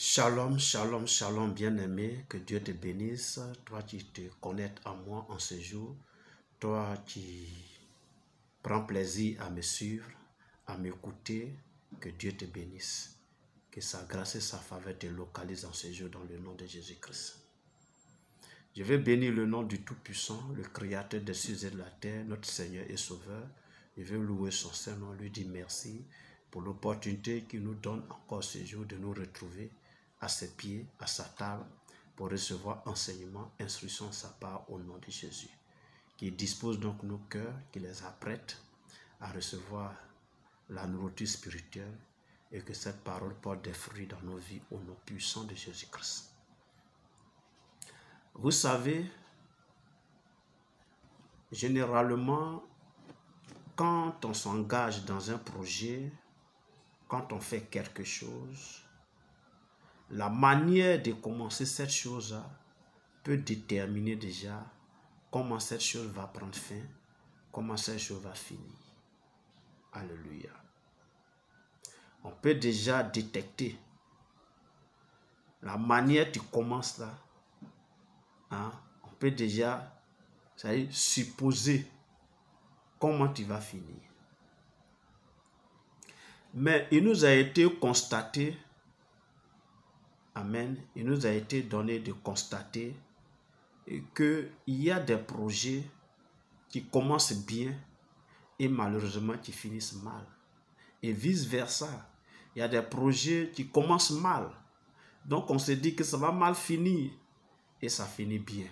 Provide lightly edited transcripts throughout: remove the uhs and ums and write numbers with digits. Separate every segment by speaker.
Speaker 1: Shalom, shalom, shalom, bien-aimé, que Dieu te bénisse, toi qui te connectes à moi en ce jour, toi qui prends plaisir à me suivre, à m'écouter, que Dieu te bénisse, que sa grâce et sa faveur te localisent en ce jour dans le nom de Jésus-Christ. Je vais bénir le nom du Tout-Puissant, le Créateur des cieux et de la terre, notre Seigneur et Sauveur. Je vais louer son Saint-Nom, lui dire merci pour l'opportunité qu'il nous donne encore ce jour de nous retrouver à ses pieds, à sa table, pour recevoir enseignement, instruction de sa part au nom de Jésus. Qui dispose donc nos cœurs, qui les apprête à recevoir la nourriture spirituelle et que cette parole porte des fruits dans nos vies au nom puissant de Jésus-Christ. Vous savez, généralement, quand on s'engage dans un projet, quand on fait quelque chose, la manière de commencer cette chose-là peut déterminer déjà comment cette chose va prendre fin, comment cette chose va finir. Alléluia. On peut déjà détecter la manière dont tu commences là. On peut déjà supposer comment tu vas finir. Mais il nous a été constaté, amen, il nous a été donné de constater qu'il y a des projets qui commencent bien et malheureusement qui finissent mal. Et vice-versa, il y a des projets qui commencent mal. Donc on se dit que ça va mal finir et ça finit bien.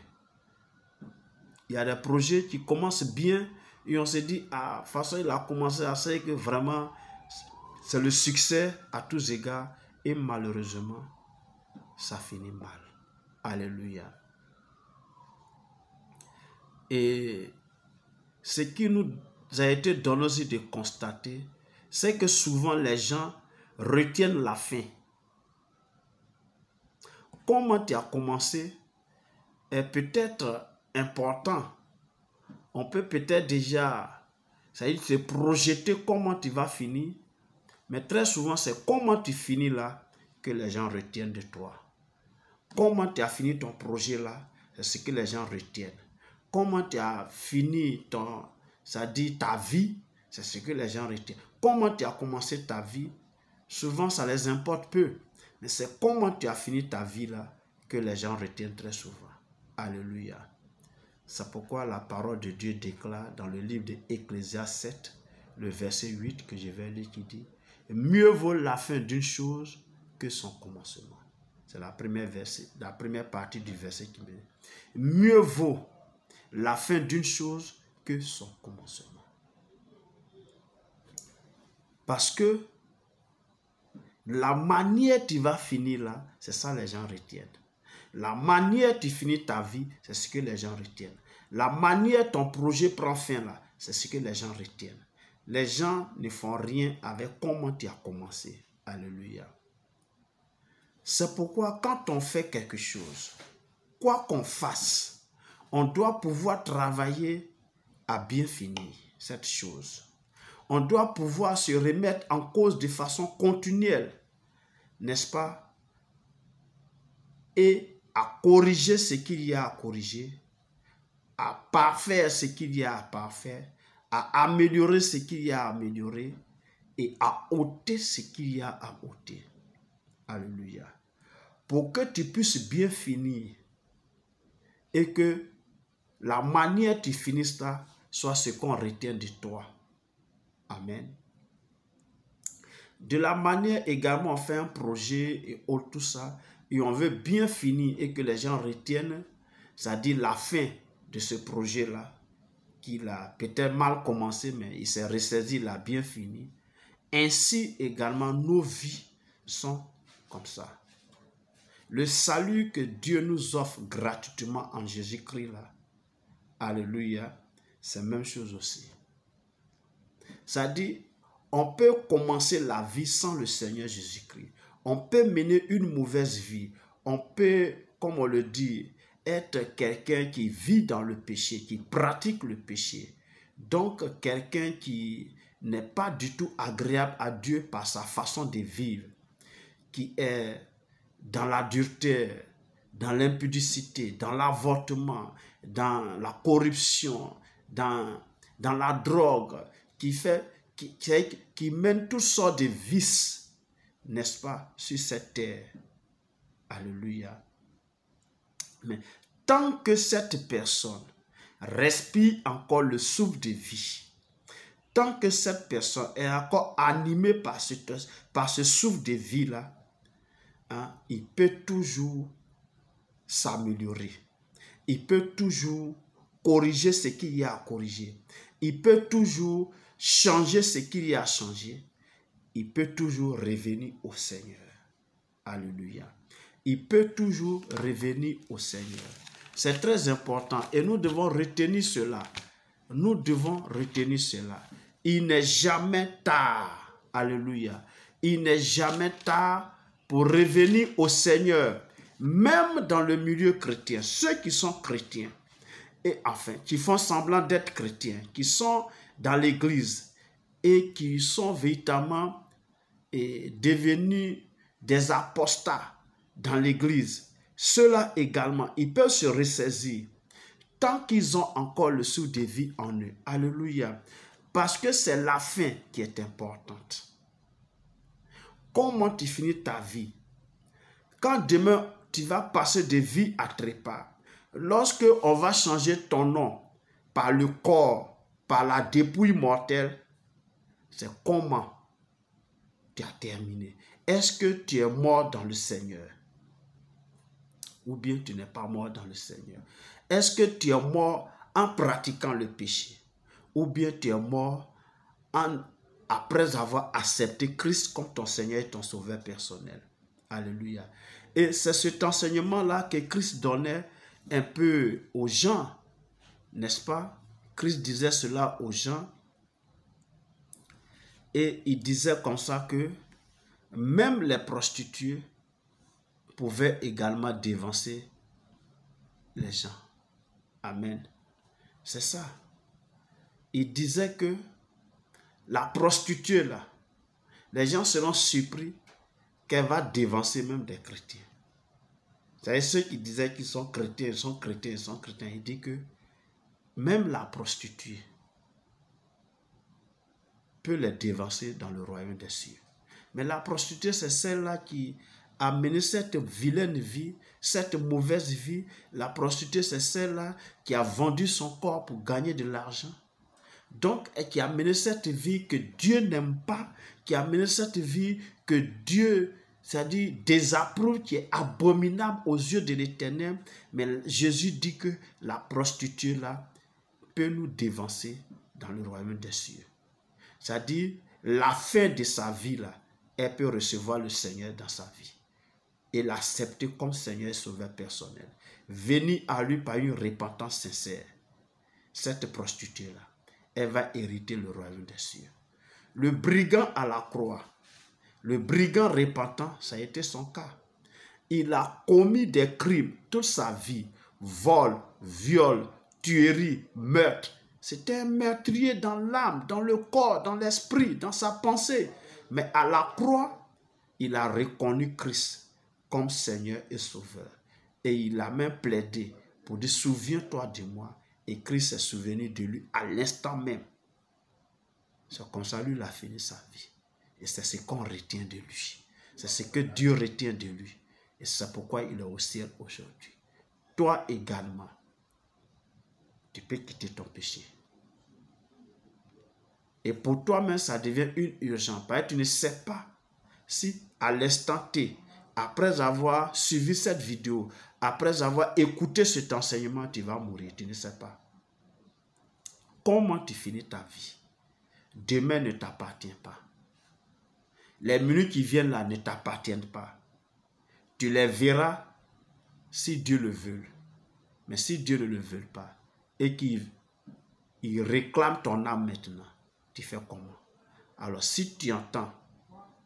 Speaker 1: Il y a des projets qui commencent bien et on se dit, ah, de toute façon il a commencé à dire que vraiment c'est le succès à tous égards et malheureusement ça finit mal. Alléluia. Et ce qui nous a été donné aussi de constater, c'est que souvent les gens retiennent la fin. Comment tu as commencé est peut-être important. On peut peut-être déjà se projeter comment tu vas finir, mais très souvent c'est comment tu finis là que les gens retiennent de toi. Comment tu as fini ton projet là, c'est ce que les gens retiennent. Comment tu as fini ta vie, c'est ce que les gens retiennent. Comment tu as commencé ta vie, souvent ça les importe peu. Mais c'est comment tu as fini ta vie là que les gens retiennent très souvent. Alléluia. C'est pourquoi la parole de Dieu déclare dans le livre d'Ecclésiaste 7, le verset 8 que je vais lire qui dit « Mieux vaut la fin d'une chose que son commencement. » C'est la première partie du verset qui me dit « Mieux vaut la fin d'une chose que son commencement. » Parce que la manière tu vas finir là, c'est ça les gens retiennent. La manière tu finis ta vie, c'est ce que les gens retiennent. La manière ton projet prend fin là, c'est ce que les gens retiennent. Les gens ne font rien avec comment tu as commencé. Alléluia. C'est pourquoi quand on fait quelque chose, quoi qu'on fasse, on doit pouvoir travailler à bien finir cette chose. On doit pouvoir se remettre en cause de façon continuelle, n'est-ce pas? Et à corriger ce qu'il y a à corriger, à parfaire ce qu'il y a à parfaire, à améliorer ce qu'il y a à améliorer et à ôter ce qu'il y a à ôter. Alléluia. Pour que tu puisses bien finir et que la manière dont tu finisses là soit ce qu'on retient de toi. Amen. De la manière également, on fait un projet et tout ça, et on veut bien finir et que les gens retiennent, c'est-à-dire la fin de ce projet-là, qu'il a peut-être mal commencé, mais il s'est ressaisi, il a bien fini. Ainsi également, nos vies sont comme ça. Le salut que Dieu nous offre gratuitement en Jésus-Christ, là, alléluia, c'est la même chose aussi. C'est-à-dire, on peut commencer la vie sans le Seigneur Jésus-Christ. On peut mener une mauvaise vie. On peut, comme on le dit, être quelqu'un qui vit dans le péché, qui pratique le péché. Donc, quelqu'un qui n'est pas du tout agréable à Dieu par sa façon de vivre, qui est dans la dureté, dans l'impudicité, dans l'avortement, dans la corruption, dans la drogue, qui mène toutes sortes de vices, n'est-ce pas, sur cette terre. Alléluia. Mais tant que cette personne respire encore le souffle de vie, tant que cette personne est encore animée par ce souffle de vie-là, hein, il peut toujours s'améliorer. Il peut toujours corriger ce qu'il y a à corriger. Il peut toujours changer ce qu'il y a à changer. Il peut toujours revenir au Seigneur. Alléluia. Il peut toujours revenir au Seigneur. C'est très important et nous devons retenir cela. Nous devons retenir cela. Il n'est jamais tard. Alléluia. Il n'est jamais tard pour revenir au Seigneur. Même dans le milieu chrétien, ceux qui sont chrétiens, et enfin, qui font semblant d'être chrétiens, qui sont dans l'église et qui sont véritablement devenus des apostats dans l'église, ceux-là également, ils peuvent se ressaisir tant qu'ils ont encore le souffle de vie en eux. Alléluia. Parce que c'est la fin qui est importante. Comment tu finis ta vie? Quand demain, tu vas passer de vie à trépas, lorsque on va changer ton nom par le corps, par la dépouille mortelle, c'est comment tu as terminé. Est-ce que tu es mort dans le Seigneur? Ou bien tu n'es pas mort dans le Seigneur? Est-ce que tu es mort en pratiquant le péché? Ou bien tu es mort après avoir accepté Christ comme ton Seigneur et ton Sauveur personnel? Alléluia. Et c'est cet enseignement-là que Christ donnait un peu aux gens, n'est-ce pas? Christ disait cela aux gens et il disait comme ça que même les prostituées pouvaient également dévancer les gens. Amen. C'est ça. Il disait que la prostituée là, les gens seront surpris qu'elle va dévancer même des chrétiens. C'est ceux qui disaient qu'ils sont chrétiens, ils sont chrétiens, ils sont chrétiens. Il dit que même la prostituée peut les dévancer dans le royaume des cieux. Mais la prostituée, c'est celle-là qui a mené cette vilaine vie, cette mauvaise vie. La prostituée, c'est celle-là qui a vendu son corps pour gagner de l'argent. Donc, et qui a mené cette vie que Dieu n'aime pas, qui a mené cette vie que Dieu, c'est-à-dire désapprouve, qui est abominable aux yeux de l'Éternel. Mais Jésus dit que la prostituée là peut nous dévancer dans le royaume des cieux. C'est-à-dire, la fin de sa vie là, elle peut recevoir le Seigneur dans sa vie et l'accepter comme Seigneur et Sauveur personnel. Venir à lui par une repentance sincère. Cette prostituée là, elle va hériter le royaume des cieux. Le brigand à la croix, le brigand repentant, ça a été son cas. Il a commis des crimes toute sa vie. Vol, viol, tuerie, meurtre. C'était un meurtrier dans l'âme, dans le corps, dans l'esprit, dans sa pensée. Mais à la croix, il a reconnu Christ comme Seigneur et Sauveur. Et il a même plaidé pour dire, souviens-toi de moi. Et Christ s'est souvenu de lui à l'instant même. C'est comme ça, lui, il a fini sa vie. Et c'est ce qu'on retient de lui. C'est ce que Dieu retient de lui. Et c'est pourquoi il est au ciel aujourd'hui. Toi également, tu peux quitter ton péché. Et pour toi-même, ça devient une urgence. Parce que tu ne sais pas si à l'instant T, après avoir suivi cette vidéo, après avoir écouté cet enseignement, tu vas mourir. Tu ne sais pas. Comment tu finis ta vie? Demain ne t'appartient pas. Les minutes qui viennent là ne t'appartiennent pas. Tu les verras si Dieu le veut. Mais si Dieu ne le veut pas et qu'il réclame ton âme maintenant, tu fais comment? Alors si tu entends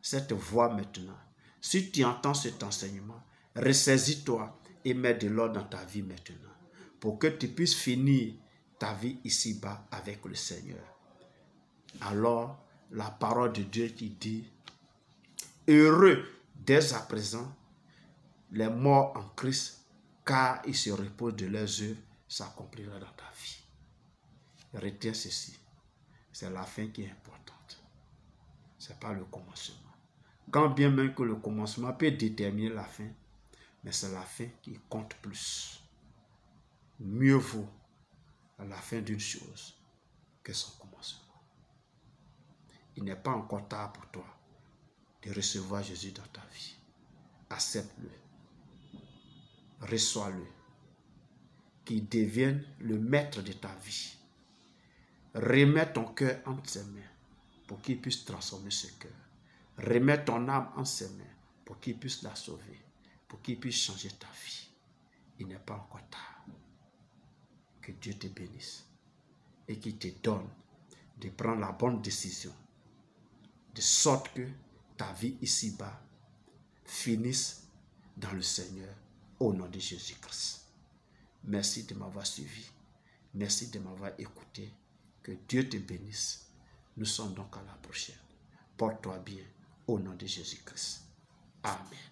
Speaker 1: cette voix maintenant, si tu entends cet enseignement, ressaisis-toi et mets de l'ordre dans ta vie maintenant pour que tu puisses finir ta vie ici-bas avec le Seigneur. Alors, la parole de Dieu qui dit, heureux dès à présent les morts en Christ, car ils se reposent de leurs œuvres, s'accomplira dans ta vie. Retiens ceci, c'est la fin qui est importante. Ce n'est pas le commencement. Quand bien même que le commencement peut déterminer la fin, mais c'est la fin qui compte plus. Mieux vaut la fin d'une chose que son commencement. Il n'est pas encore tard pour toi de recevoir Jésus dans ta vie. Accepte-le. Reçois-le. Qu'il devienne le maître de ta vie. Remets ton cœur entre ses mains pour qu'il puisse transformer ce cœur. Remets ton âme entre ses mains pour qu'il puisse la sauver, pour qu'il puisse changer ta vie. Il n'est pas encore tard. Que Dieu te bénisse et qu'il te donne de prendre la bonne décision, de sorte que ta vie ici-bas finisse dans le Seigneur au nom de Jésus-Christ. Merci de m'avoir suivi. Merci de m'avoir écouté. Que Dieu te bénisse. Nous sommes donc à la prochaine. Porte-toi bien au nom de Jésus-Christ. Amen.